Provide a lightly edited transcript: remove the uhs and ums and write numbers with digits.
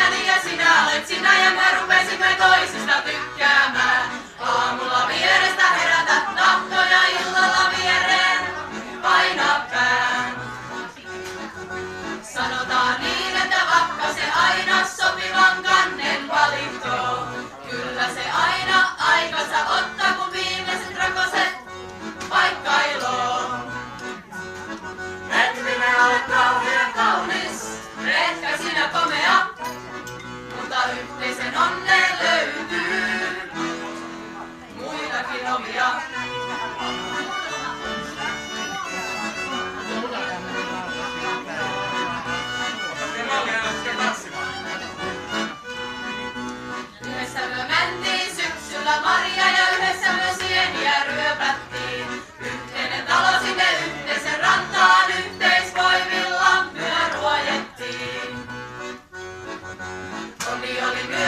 itseäni ja sinä olet sinä ja me rupesimme toisista tykkäämään. Aamulla vierestä herätä tahtoja, illalla viereen painaa pään. Sanotaan niin, että vakka se aina sopivan kannen valintoo. Kyllä se aina aikansa ottaa, kun viimeiset rakoset paikkailoo. Et minä olet kauhean kaunis, etkä sinä komea, mutta yhteisen onneen löytyy muitakin ovia. Yhdessä me mentiin syksyllä marja ja yhdessä me sieniä ryöpättiin. Yhteinen talo sinne yhteisen rantaan, yhteisvoimilla myö ruojettiin. Onni oli myö